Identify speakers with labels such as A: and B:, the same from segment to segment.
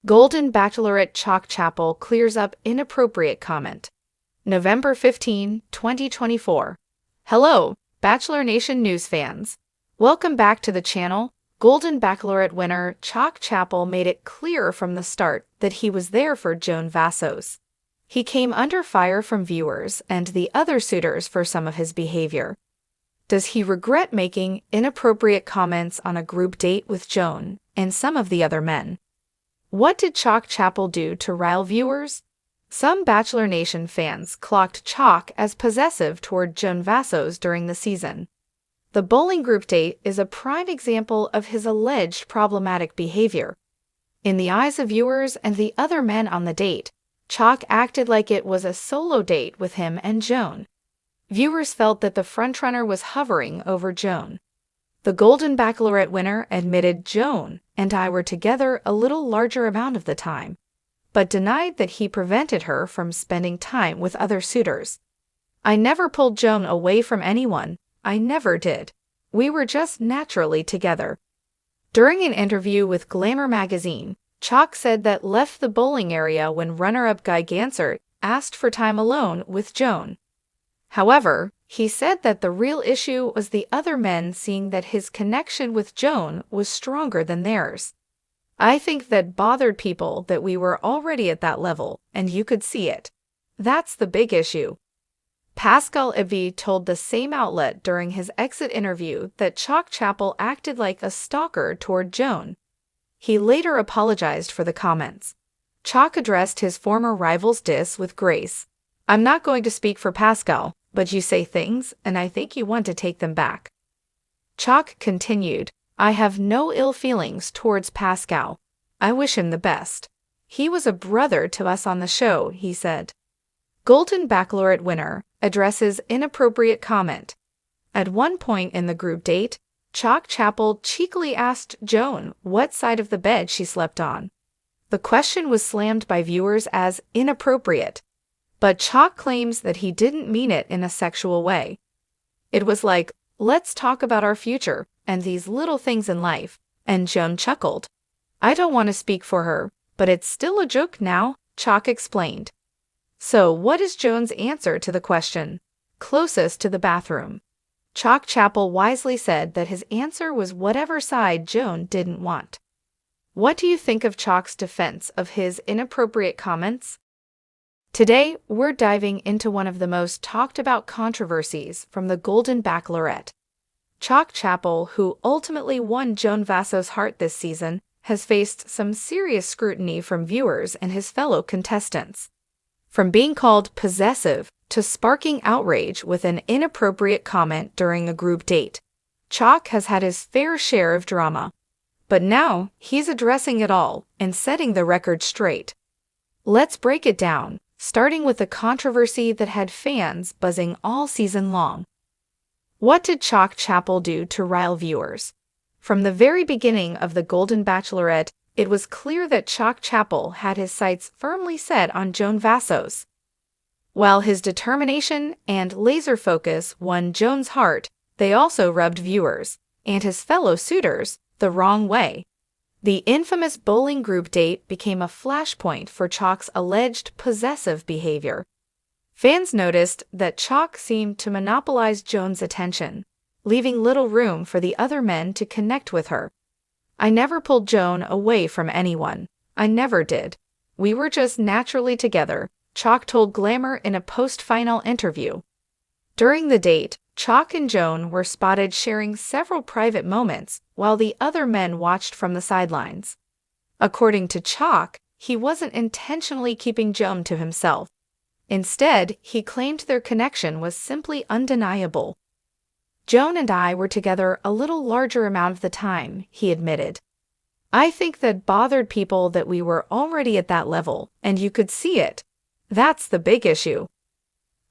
A: Golden Bachelorette Chock Chapple clears up inappropriate comment. November 15, 2024. Hello, Bachelor Nation news fans. Welcome back to the channel. Golden Bachelorette winner Chock Chapple made it clear from the start that he was there for Joan Vassos. He came under fire from viewers and the other suitors for some of his behavior. Does he regret making inappropriate comments on a group date with Joan and some of the other men? What did Chock Chapple do to rile viewers? Some Bachelor Nation fans clocked Chock as possessive toward Joan Vassos during the season. The bowling group date is a prime example of his alleged problematic behavior. In the eyes of viewers and the other men on the date, Chock acted like it was a solo date with him and Joan. Viewers felt that the frontrunner was hovering over Joan. The Golden Bachelorette winner admitted Joan and I were together a little larger amount of the time, but denied that he prevented her from spending time with other suitors. I never pulled Joan away from anyone. I never did. We were just naturally together. During an interview with Glamour magazine, Chock said that left the bowling area when runner-up Guy Gansert asked for time alone with Joan. However, he said that the real issue was the other men seeing that his connection with Joan was stronger than theirs. I think that bothered people that we were already at that level and you could see it. That's the big issue. Pascal Evie told the same outlet during his exit interview that Chock Chapple acted like a stalker toward Joan. He later apologized for the comments. Chock addressed his former rival's diss with grace. I'm not going to speak for Pascal, but you say things, and I think you want to take them back. Chock continued, I have no ill feelings towards Pascal. I wish him the best. He was a brother to us on the show, he said. Golden Bachelorette winner addresses inappropriate comment. At one point in the group date, Chock Chapple cheekily asked Joan what side of the bed she slept on. The question was slammed by viewers as inappropriate, but Chock claims that he didn't mean it in a sexual way. It was like, let's talk about our future and these little things in life, and Joan chuckled. I don't want to speak for her, but it's still a joke now, Chock explained. So what is Joan's answer to the question? Closest to the bathroom. Chock Chapple wisely said that his answer was whatever side Joan didn't want. What do you think of Chock's defense of his inappropriate comments? Today, we're diving into one of the most talked about controversies from the Golden Bachelorette. Chock Chapple, who ultimately won Joan Vassos' heart this season, has faced some serious scrutiny from viewers and his fellow contestants. From being called possessive to sparking outrage with an inappropriate comment during a group date, Chock has had his fair share of drama. But now, he's addressing it all and setting the record straight. Let's break it down, starting with the controversy that had fans buzzing all season long. What did Chock Chapple do to rile viewers? From the very beginning of the Golden Bachelorette, it was clear that Chock Chapple had his sights firmly set on Joan Vassos. While his determination and laser focus won Joan's heart, they also rubbed viewers, and his fellow suitors, the wrong way. The infamous bowling group date became a flashpoint for Chock's alleged possessive behavior. Fans noticed that Chock seemed to monopolize Joan's attention, leaving little room for the other men to connect with her. I never pulled Joan away from anyone. I never did. We were just naturally together, Chock told Glamour in a post-final interview. During the date, Chock and Joan were spotted sharing several private moments while the other men watched from the sidelines. According to Chock, he wasn't intentionally keeping Joan to himself. Instead, he claimed their connection was simply undeniable. Joan and I were together a little larger amount of the time, he admitted. I think that bothered people that we were already at that level, and you could see it. That's the big issue.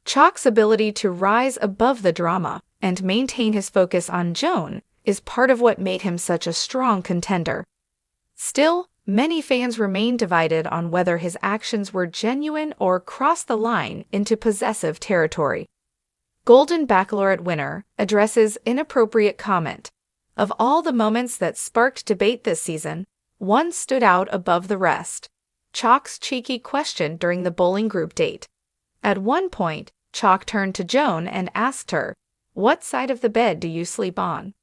A: Chock's ability to rise above the drama and maintain his focus on Joan is part of what made him such a strong contender. Still, many fans remain divided on whether his actions were genuine or crossed the line into possessive territory. Golden Bachelorette winner addresses inappropriate comment. Of all the moments that sparked debate this season, One stood out above the rest: Chock's cheeky question during the bowling group date. At one point, Chock turned to Joan and asked her, "What side of the bed do you sleep on?"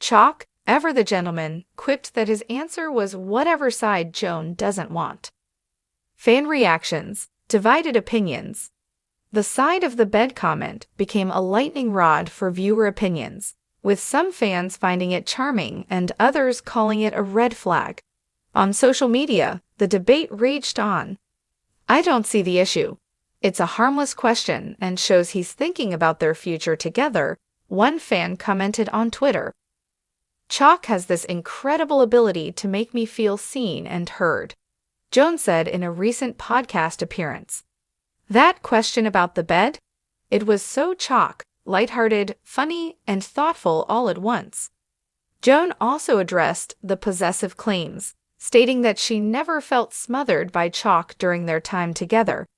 A: Chock, ever the gentleman, quipped that his answer was whatever side Joan doesn't want. Fan reactions, divided opinions. The side of the bed comment became a lightning rod for viewer opinions, with some fans finding it charming and others calling it a red flag. On social media, the debate raged on. "I don't see the issue. It's a harmless question and shows he's thinking about their future together," one fan commented on Twitter. "Chock has this incredible ability to make me feel seen and heard," Joan said in a recent podcast appearance. That question about the bed? It was so Chock, lighthearted, funny, and thoughtful all at once. Joan also addressed the possessive claims, stating that she never felt smothered by Chock during their time together.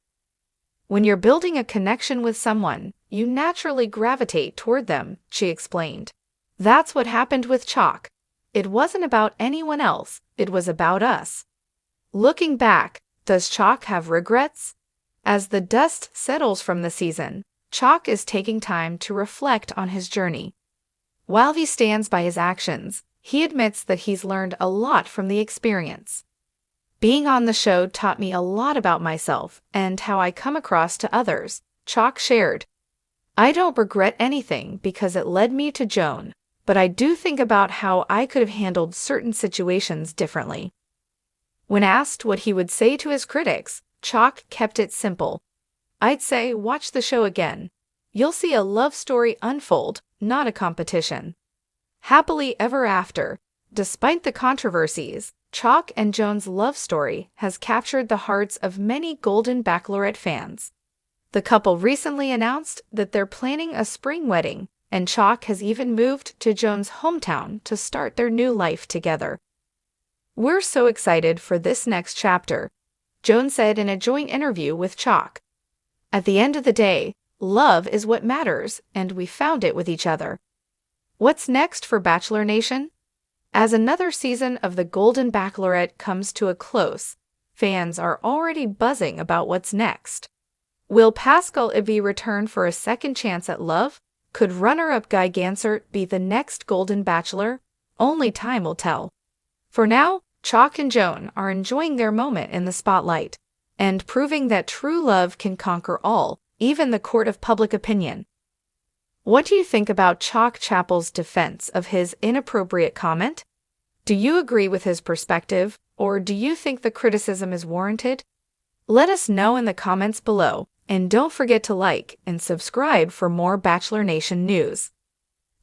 A: "When you're building a connection with someone, you naturally gravitate toward them," she explained. "That's what happened with Chock. It wasn't about anyone else, it was about us." Looking back, does Chock have regrets? As the dust settles from the season, Chock is taking time to reflect on his journey. While he stands by his actions, he admits that he's learned a lot from the experience. "Being on the show taught me a lot about myself and how I come across to others," Chock shared. "I don't regret anything because it led me to Joan, but I do think about how I could have handled certain situations differently." When asked what he would say to his critics, Chock kept it simple. "I'd say watch the show again. You'll see a love story unfold, not a competition." Happily ever after, despite the controversies, Chock and Joan's love story has captured the hearts of many Golden Bachelorette fans. The couple recently announced that they're planning a spring wedding, and Chock has even moved to Joan's hometown to start their new life together. "We're so excited for this next chapter," Joan said in a joint interview with Chock. "At the end of the day, love is what matters, and we found it with each other." What's next for Bachelor Nation? As another season of the Golden Bachelorette comes to a close, fans are already buzzing about what's next. Will Pascal Ivy return for a second chance at love? Could runner-up Guy Gansert be the next Golden Bachelor? Only time will tell. For now, Chock and Joan are enjoying their moment in the spotlight and proving that true love can conquer all, even the court of public opinion. What do you think about Chock Chapple's defense of his inappropriate comment? Do you agree with his perspective, or do you think the criticism is warranted? Let us know in the comments below, and don't forget to like and subscribe for more Bachelor Nation news.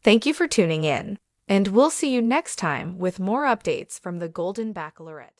A: Thank you for tuning in, and we'll see you next time with more updates from the Golden Bachelorette.